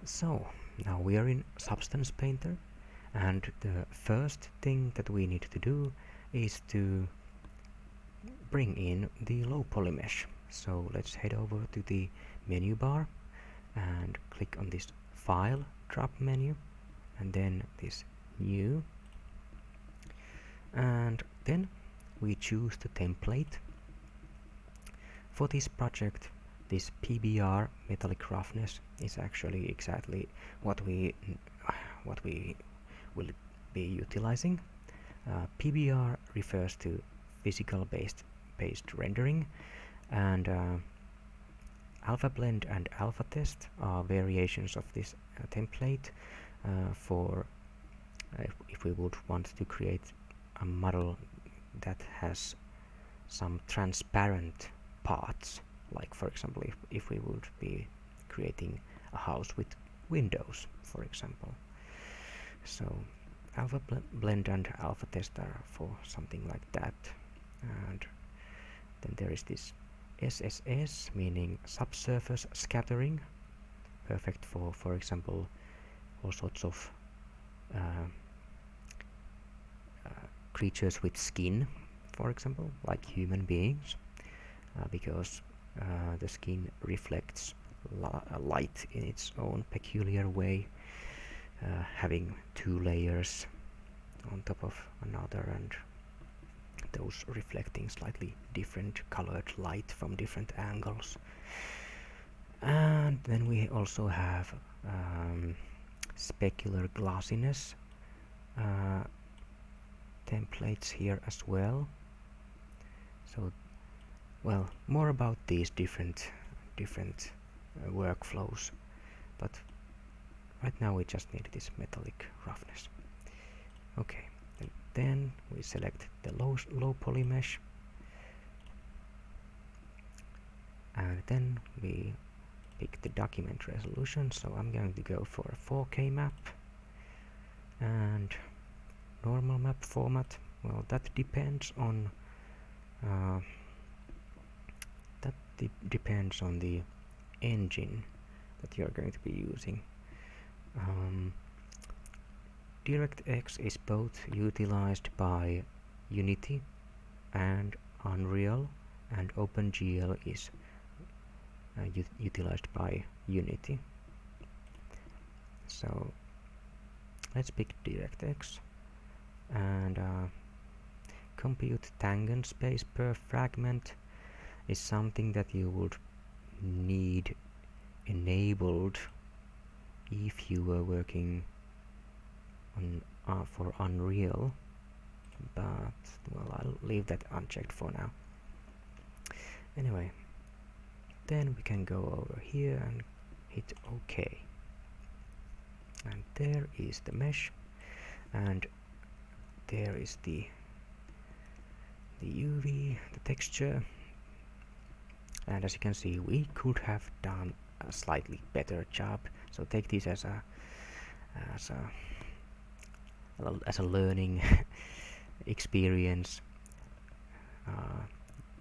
So now we are in Substance Painter, and the first thing that we need to do is to bring in the low poly mesh. So let's head over to the menu bar and click on this File drop menu, and then this New, and then we choose the template. For this project, this PBR metallic roughness is actually exactly what we will be utilizing. PBR refers to physical based rendering, and Alpha Blend and Alpha Test are variations of this template for if we would want to create a model that has some transparent parts, like for example if we would be creating a house with windows, for example. So Alpha Blend and Alpha Test are for something like that. And then there is this SSS, meaning subsurface scattering, perfect for example all sorts of creatures with skin, for example, like human beings, because the skin reflects light in its own peculiar way, having two layers on top of another, and those reflecting slightly different colored light from different angles. And then we also have specular glossiness templates here as well. So, well, more about these different workflows, but right now we just need this metallic roughness. Okay, and then we select the low poly mesh, and then we pick the document resolution. So I'm going to go for a 4K map, and normal map format, well, that depends on the engine that you're going to be using. DirectX is both utilized by Unity and Unreal, and OpenGL is utilized by Unity. So let's pick DirectX, and compute tangent space per fragment is something that you would need enabled if you were working on for Unreal, but well, I'll leave that unchecked for now. Anyway, then we can go over here and hit OK, and there is the mesh, and there is the UV, the texture, and as you can see, we could have done a slightly better job. So take this as a learning experience.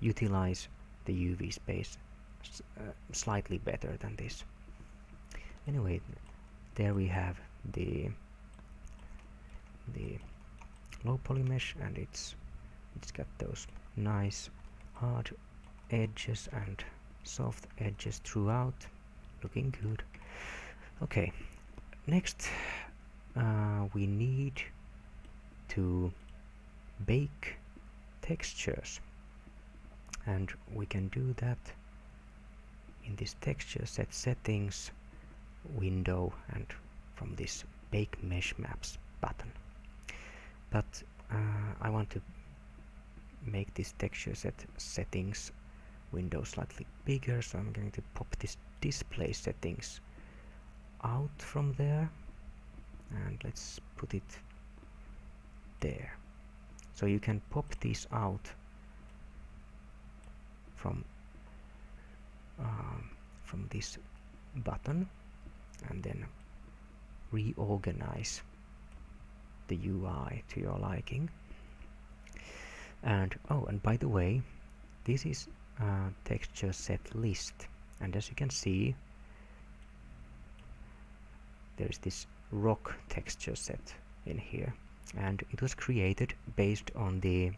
Utilize the UV space slightly better than this. Anyway, there we have the low poly mesh, and it's got those nice hard edges and soft edges throughout, looking good. Okay, next we need to bake textures, and we can do that in this texture set settings window and from this bake mesh maps button. But I want to make this texture settings window slightly bigger, so I'm going to pop this display settings out from there, and let's put it there. So you can pop these out from this button, and then reorganize the UI to your liking. And oh, and by the way, this is texture set list, and as you can see, there is this rock texture set in here, and it was created based on the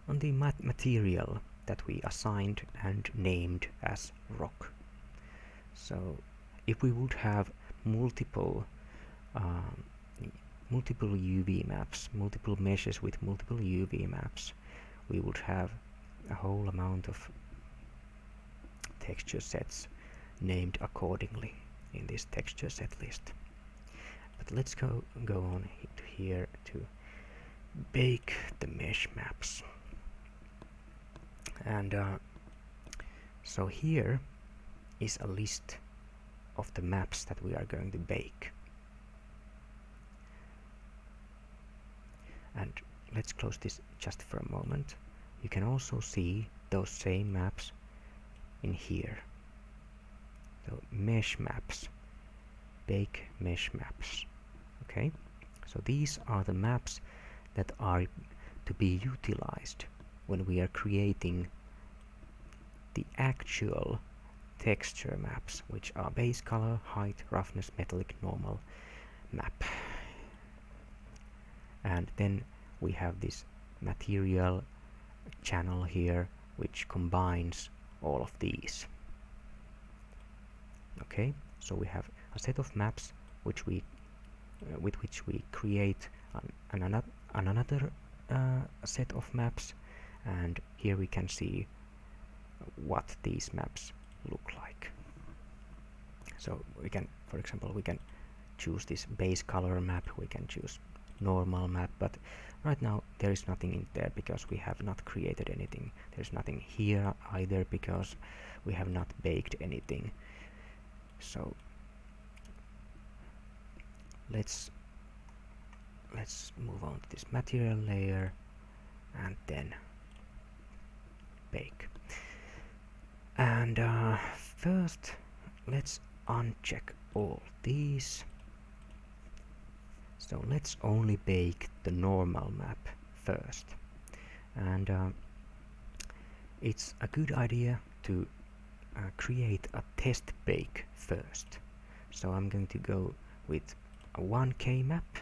material that we assigned and named as rock. So if we would have multiple multiple UV maps, multiple meshes with multiple UV maps, we would have a whole amount of texture sets named accordingly in this texture set list. But let's go on here to bake the mesh maps. And so here is a list of the maps that we are going to bake. And let's close this just for a moment. You can also see those same maps in here. So mesh maps, bake mesh maps. Okay, so these are the maps that are to be utilized when we are creating the actual texture maps, which are base color, height, roughness, metallic, normal map. And then we have this material channel here, which combines all of these. Okay, so we have a set of maps which we with which we create another set of maps, and here we can see what these maps look like. So we can, for example, we can choose this base color map, we can choose normal map, but right now there is nothing in there because we have not created anything. There's nothing here either because we have not baked anything. So let's move on to this material layer and then bake. And first let's uncheck all these. So let's only bake the normal map first. And it's a good idea to create a test bake first. So I'm going to go with a 1K map.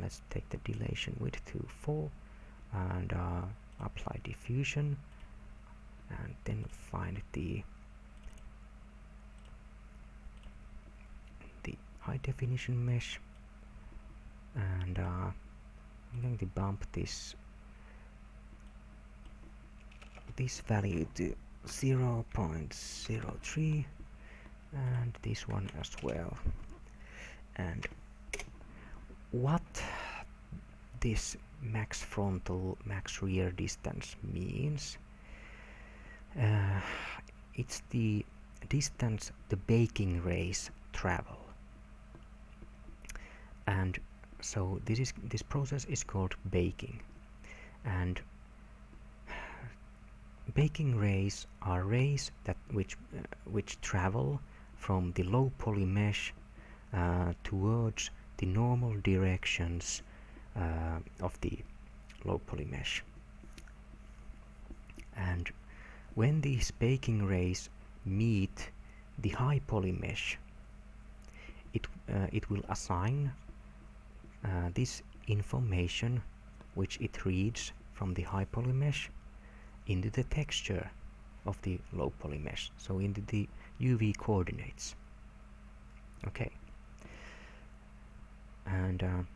Let's take the dilation width to 4 and apply diffusion, and then find the high definition mesh, and I'm going to bump this value to 0.03 and this one as well. And what this max frontal, max rear distance means, it's the distance the baking rays travel. And so this process is called baking, and baking rays are rays that which travel from the low poly mesh towards the normal directions of the low poly mesh. And when these baking rays meet the high poly mesh, it will assign this information which it reads from the high poly mesh into the texture of the low poly mesh, so into the UV coordinates. Okay. And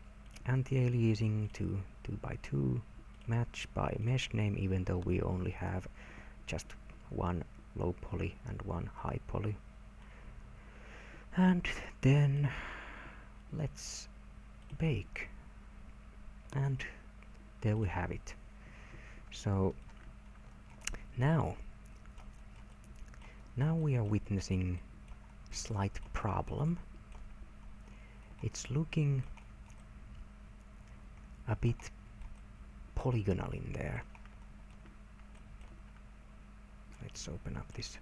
anti-aliasing to 2x2, match by mesh name, even though we only have just one low poly and one high poly. And then let's bake, and there we have it. So now we are witnessing slight problem. It's looking a bit polygonal in there. Let's open up this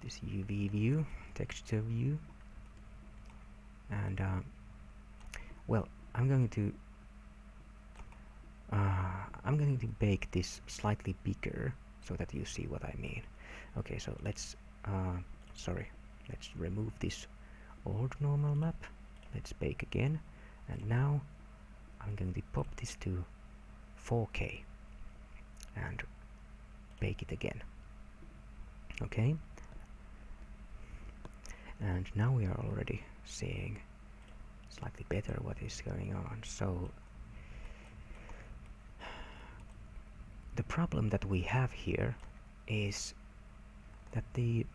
UV view, texture view, and well, I'm going to bake this slightly bigger so that you see what I mean. Okay, so let's remove this old normal map. Let's bake again, and now I'm going to pop this to 4K and bake it again. Okay, and now we are already seeing slightly better what is going on. So the problem that we have here is that the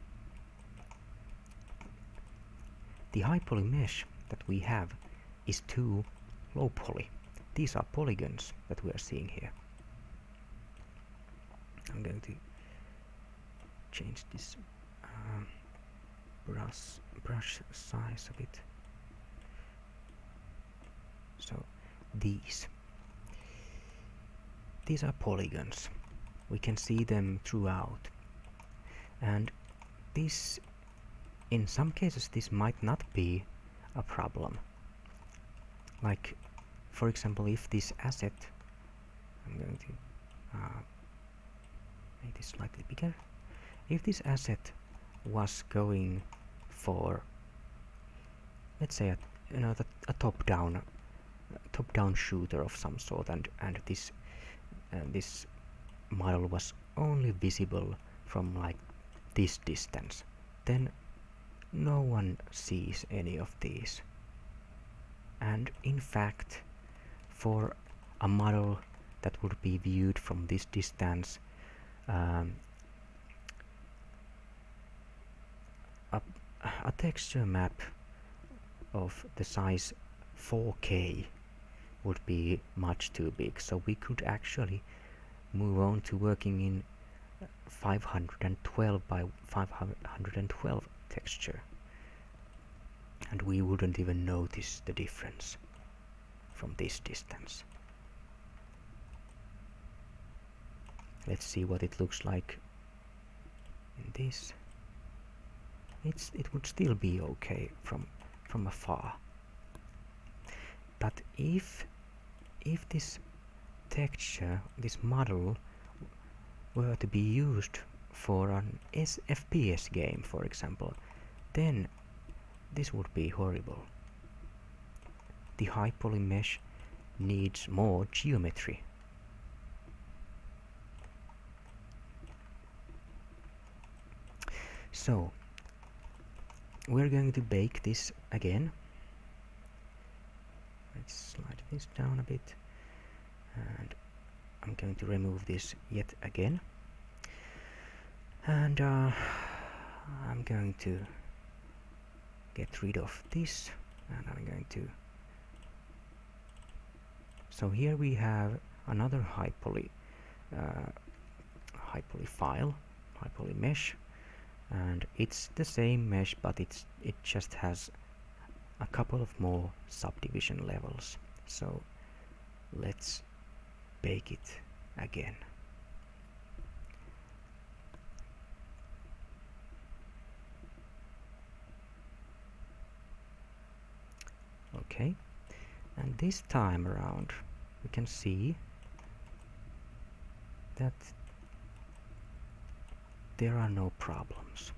high poly mesh that we have is too low poly. These are polygons that we are seeing here. I'm going to change this brush size a bit. So these are polygons. We can see them throughout, and this, in some cases, this might not be a problem. Like, for example, if this asset, I'm going to make this slightly bigger. If this asset was going for, let's say, a top-down shooter of some sort, and this model was only visible from like this distance, then no one sees any of these. And in fact, for a model that would be viewed from this distance, a texture map of the size 4K would be much too big, so we could actually move on to working in 512 by 512 texture, and we wouldn't even notice the difference from this distance. Let's see what it looks like in this. It would still be okay from afar, but if this texture, this model, were to be used for an FPS game, for example, then this would be horrible. The high poly mesh needs more geometry. So we're going to bake this again. Let's slide this down a bit, and I'm going to remove this yet again, and I'm going to get rid of this, and I'm going to, so here we have another high poly file, high poly mesh, and it's the same mesh, but it just has a couple of more subdivision levels. So let's bake it again. Okay, and this time around we can see that there are no problems.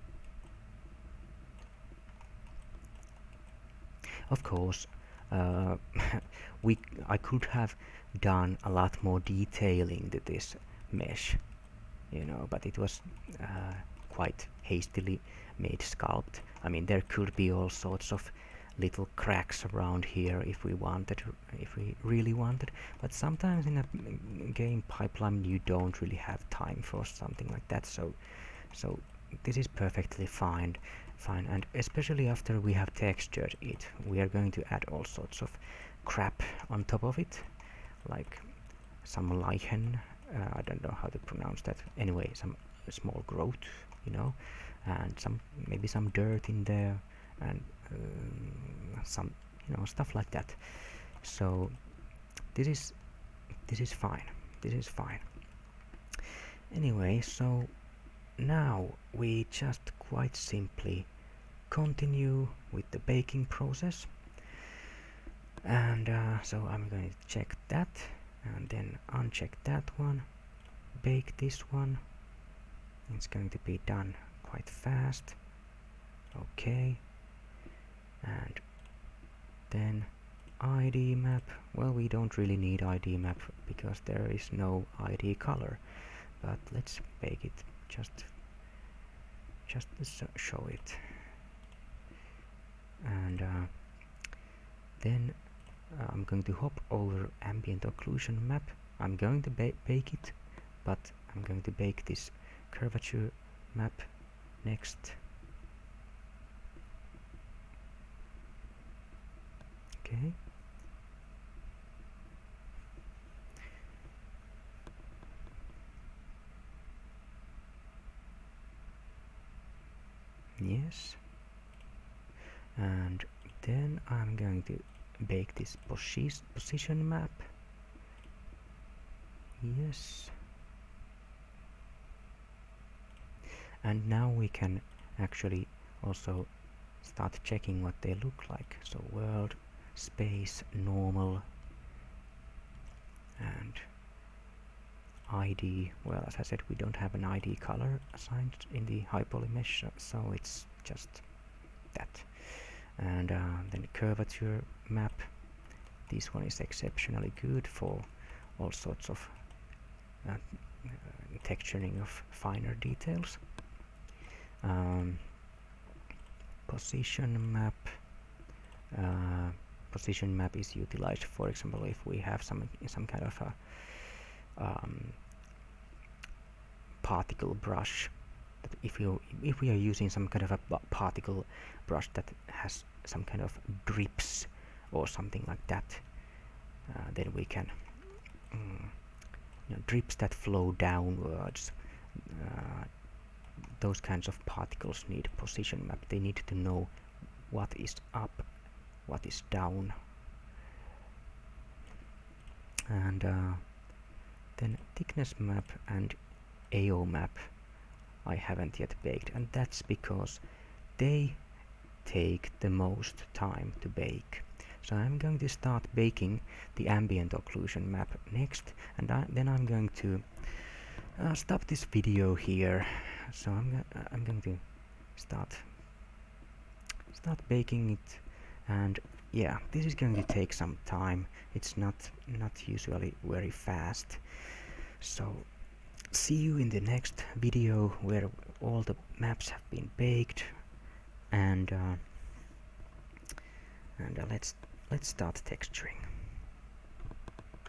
Of course, I could have done a lot more detailing to this mesh, but it was quite hastily made sculpt. I mean, there could be all sorts of little cracks around here if we really wanted, but sometimes in a game pipeline you don't really have time for something like that, so this is perfectly fine, and especially after we have textured it, we are going to add all sorts of crap on top of it, like some lichen, I don't know how to pronounce that, anyway, some small growth, and maybe some dirt in there, and some stuff like that. So this is fine. This is fine. Anyway, so now we just quite simply continue with the baking process, and so I'm going to check that and then uncheck that one, bake this one. It's going to be done quite fast. Okay, then ID map. Well, we don't really need ID map because there is no ID color, but let's bake it just to show it. And then I'm going to hop over ambient occlusion map. I'm going to bake it, but I'm going to bake this curvature map next. Okay. Yes. And then I'm going to bake this position map. Yes. And now we can actually also start checking what they look like. So world, space, normal, and ID. Well, as I said, we don't have an ID color assigned in the high poly mesh, so it's just that. And then the curvature map. This one is exceptionally good for all sorts of texturing of finer details. Position map. Position map is utilized, for example, if we have some kind of a particle brush. That if we are using some kind of a particle brush that has some kind of drips or something like that, then we can drips that flow downwards. Those kinds of particles need position map. They need to know what is up, what is down. And then thickness map and AO map I haven't yet baked, and that's because they take the most time to bake. So I'm going to start baking the ambient occlusion map next, and then I'm going to stop this video here. So I'm going to start baking it, and yeah, this is going to take some time. It's not usually very fast. So see you in the next video where all the maps have been baked, and let's start texturing.